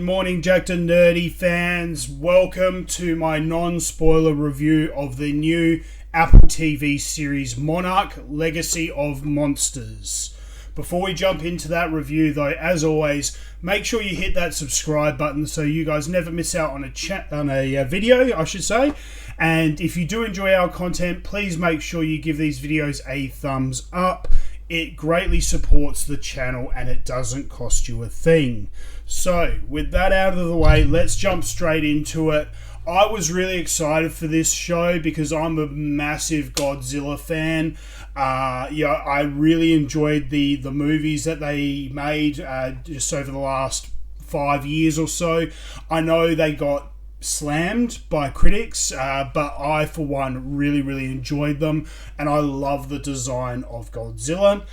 morning, Jackednnerdy fans. Welcome to my non-spoiler review of the new Apple TV series Monarch, Legacy of Monsters. Before we jump into that review though, as always, make sure you hit that subscribe button so you guys never miss out on a video, I should say. And if you do enjoy our content, please make sure you give these videos a thumbs up. It greatly supports the channel and it doesn't cost you a thing. So, with that out of the way, let's jump straight into it. I was really excited for this show because I'm a massive Godzilla fan. I really enjoyed the movies that they made just over the last 5 years or so. I know they got slammed by critics, but I for one really enjoyed them, and I love the design of Godzilla.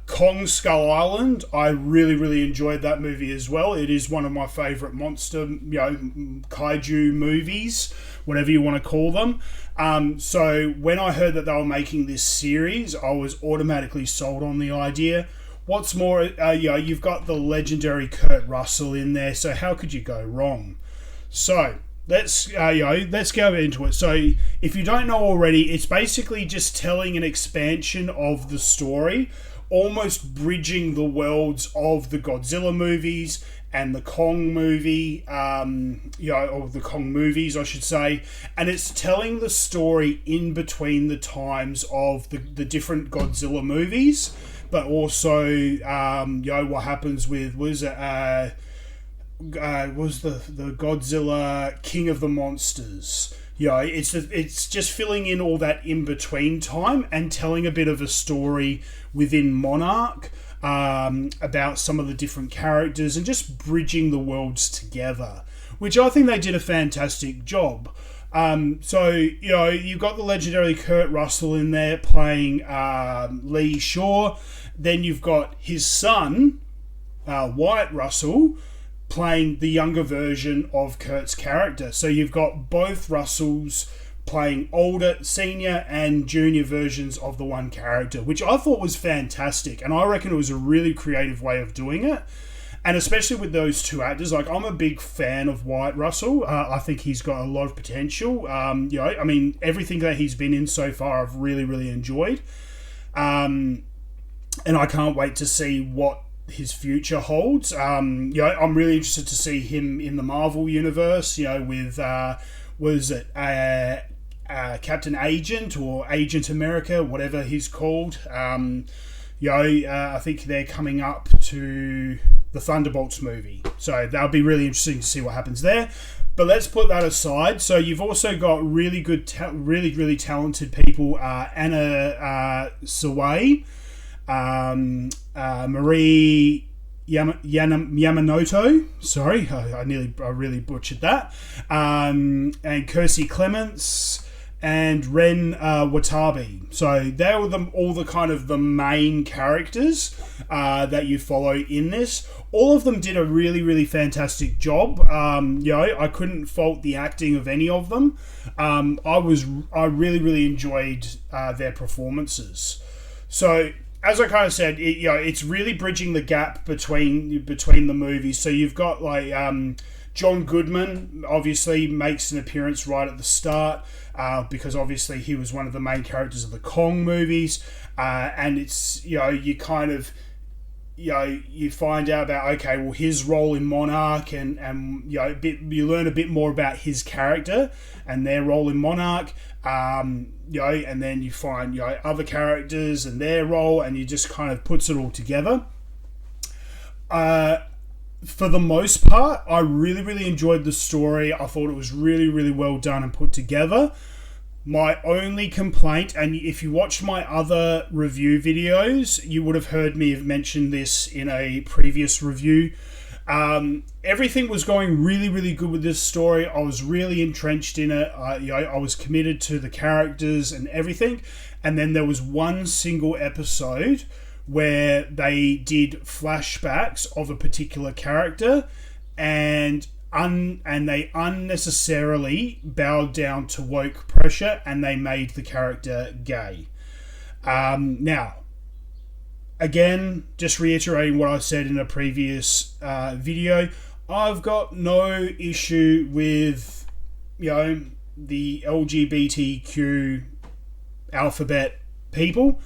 Kong Skull Island, I really enjoyed that movie as well. It is one of my favorite monster, kaiju movies, whatever you want to call them. So when I heard that they were making this series, I was automatically sold on the idea. What's more, you've got the legendary Kurt Russell in there, so how could you go wrong? So let's go into it. So if you don't know already, it's basically just telling an expansion of the story, almost bridging the worlds of the Godzilla movies and the Kong movie, or the Kong movies, I should say. And it's telling the story in between the times of the different Godzilla movies, but also, what happens with, was the Godzilla King of the Monsters. It's just filling in all that in between time and telling a bit of a story within Monarch about some of the different characters and just bridging the worlds together, which I think they did a fantastic job. So you've got the legendary Kurt Russell in there playing Lee Shaw. Then you've got his son, Wyatt Russell, playing the younger version of Kurt's character. So you've got both Russells playing older, senior and junior versions of the one character, which I thought was fantastic. And I reckon it was a really creative way of doing it. And especially with those two actors, like, I'm a big fan of Wyatt Russell. I think he's got a lot of potential. Everything that he's been in so far, I've really enjoyed. And I can't wait to see what his future holds. I'm really interested to see him in the Marvel universe, with Captain Agent or Agent America, whatever he's called. I think they're coming up to the Thunderbolts movie, so that'll be really interesting to see what happens there. But let's put that aside. So you've also got really good, really talented people. Anna Sawai, Marie Yamamoto, sorry, I really butchered that, and Kiersey, Clemons, and Ren Watabe. So they were all the kind of the main characters that you follow in this. All of them did a really fantastic job. I couldn't fault the acting of any of them. I really enjoyed their performances. So, as I kind of said, it's really bridging the gap between the movies. So you've got John Goodman obviously makes an appearance right at the start because obviously he was one of the main characters of the Kong movies, and it's you kind of you find out about his role in Monarch and you learn a bit more about his character and their role in Monarch. And then you find other characters and their role, and you just kind of puts it all together. For the most part, I really enjoyed the story. I thought it was really well done and put together. My only complaint, and if you watched my other review videos, you would have heard me have mentioned this in a previous review. Everything was going really good with this story. I was really entrenched in it. I was committed to the characters and everything. And then there was one single episode where they did flashbacks of a particular character, and they unnecessarily bowed down to woke pressure, and they made the character gay. Now, again, just reiterating what I said in a previous video, I've got no issue with, the LGBTQ alphabet people.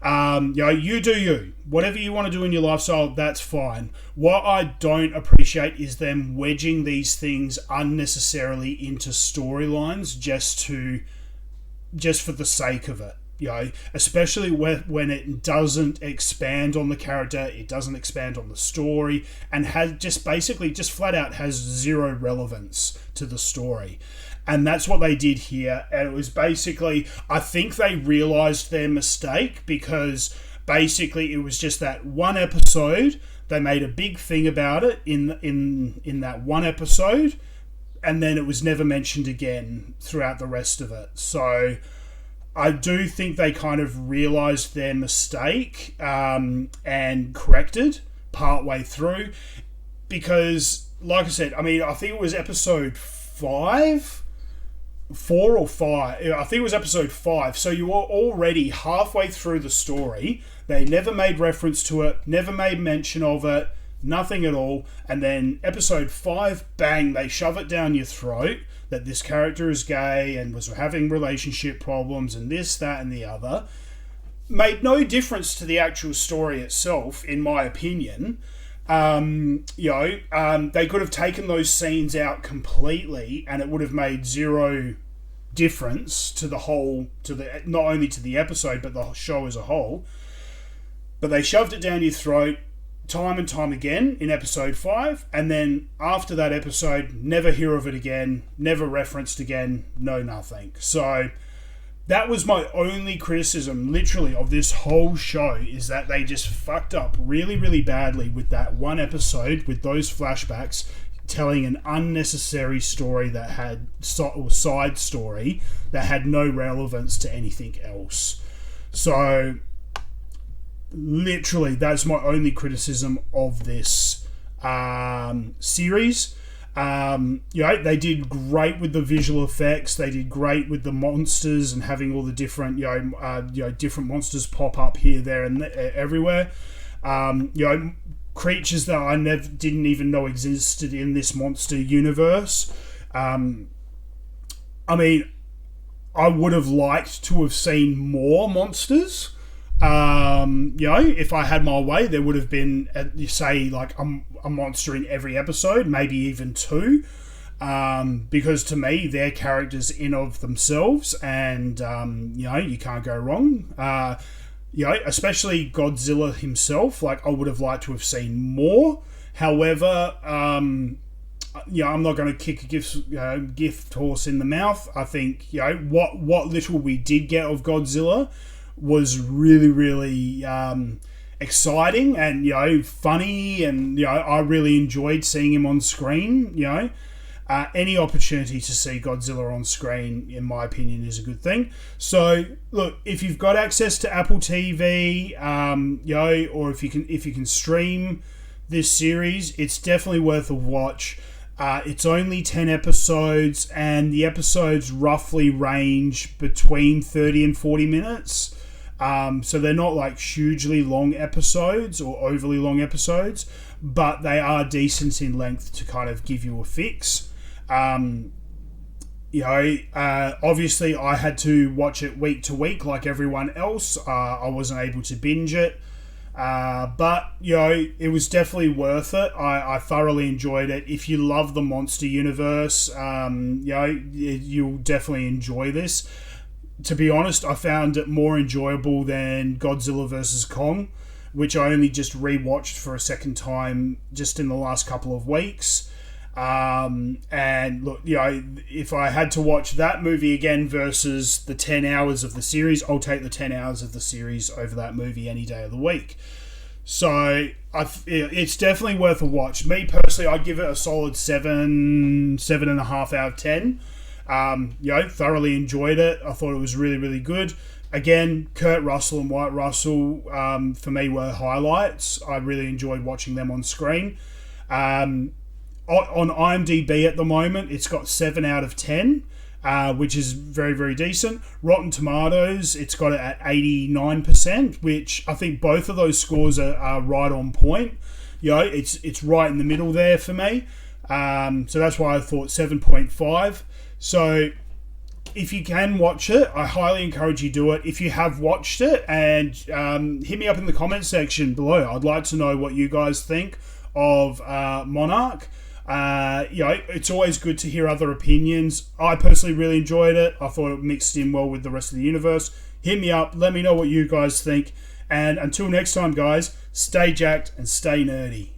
You do you. Whatever you want to do in your lifestyle, that's fine. What I don't appreciate is them wedging these things unnecessarily into storylines just for the sake of it. Especially when it doesn't expand on the character, it doesn't expand on the story, and has just flat out has zero relevance to the story. And that's what they did here. And it was basically, I think they realised their mistake, because basically it was just that one episode. They made a big thing about it in that one episode, and then it was never mentioned again throughout the rest of it. So I do think they kind of realised their mistake and corrected partway through, because, like I said, I think it was episode 4 or 5. I think it was episode 5. So you were already halfway through the story. They never made reference to it, never made mention of it, nothing at all. And then episode 5, bang, they shove it down your throat that this character is gay and was having relationship problems and this, that, and the other. Made no difference to the actual story itself, in my opinion. They could have taken those scenes out completely, and it would have made zero difference to not only to the episode but the show as a whole. But they shoved it down your throat time and time again in episode 5, and then after that episode, never hear of it again, never referenced again, no nothing. So that was my only criticism, literally, of this whole show, is that they just fucked up really, really badly with that one episode, with those flashbacks, telling an unnecessary story that had, or side story, that had no relevance to anything else. So literally, that's my only criticism of this series. They did great with the visual effects. They did great with the monsters and having all the different, different monsters pop up here, there, and everywhere. Creatures that I didn't even know existed in this monster universe. I would have liked to have seen more monsters. If I had my way, there would have been, say, like a monster in every episode, maybe even 2, because to me, they're characters in of themselves, and you can't go wrong. Especially Godzilla himself. Like, I would have liked to have seen more. However, I'm not going to kick a gift horse in the mouth. I think what little we did get of Godzilla was really, really exciting and funny, and I really enjoyed seeing him on screen. Any opportunity to see Godzilla on screen, in my opinion, is a good thing. So look, if you've got access to Apple TV, or if you can stream this series, it's definitely worth a watch. It's only 10 episodes, and the episodes roughly range between 30 and 40 minutes. So they're not like hugely long episodes or overly long episodes, but they are decent in length to kind of give you a fix. Obviously I had to watch it week to week like everyone else. I wasn't able to binge it. But it was definitely worth it. I thoroughly enjoyed it. If you love the monster universe, you'll definitely enjoy this. To be honest, I found it more enjoyable than Godzilla vs. Kong, which I only just rewatched for a second time just in the last couple of weeks. And look, if I had to watch that movie again versus the 10 hours of the series, I'll take the 10 hours of the series over that movie any day of the week. So it's definitely worth a watch. Me personally, I'd give it a solid 7.5 out of 10. Thoroughly enjoyed it. I thought it was really, really good. Again, Kurt Russell and Wyatt Russell, for me, were highlights. I really enjoyed watching them on screen. On IMDB at the moment, it's got 7 out of 10, which is very, very decent. Rotten Tomatoes, it's got it at 89%, which I think both of those scores are right on point. It's right in the middle there for me. So that's why I thought 7.5. So if you can watch it, I highly encourage you do it. If you have watched it, and hit me up in the comment section below. I'd like to know what you guys think of Monarch. It's always good to hear other opinions. I personally really enjoyed it. I thought it mixed in well with the rest of the universe. Hit me up. Let me know what you guys think. And until next time, guys, stay jacked and stay nerdy.